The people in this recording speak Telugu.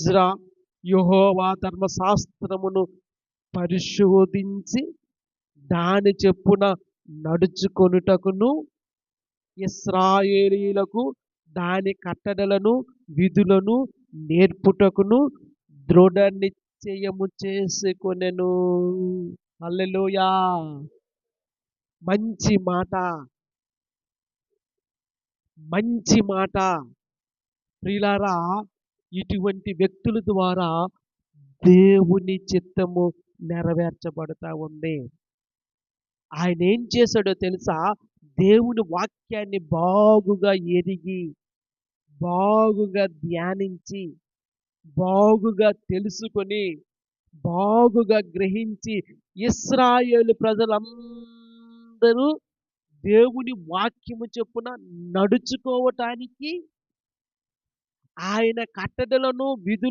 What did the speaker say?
ఎజ్రా యెహోవా ధర్మశాస్త్రమును పరిశోధించి దాని చెప్పున నడుచుకొనుటకును ఇశ్రాయేలీయులకు దాని కట్టడలను విధులను నేర్పుటకును దృఢ నిశ్చయము చేసుకొనెను. హల్లెలూయా. మంచి మాట, మంచి మాట. ప్రియులారా, ఇటువంటి వ్యక్తుల ద్వారా దేవుని చిత్తము నెరవేర్చబడతా ఉంది. ఆయన ఏం చేశాడో తెలుసా? దేవుని వాక్యాన్ని బాగుగా ఎరిగి, బాగుగా ధ్యానించి, బాగుగా తెలుసుకొని, బాగుగా గ్రహించి ఇశ్రాయేలు ప్రజలందరూ దేవుని వాక్యము చొప్పున నడుచుకోవటానికి ఆయన కట్టడలను విధులు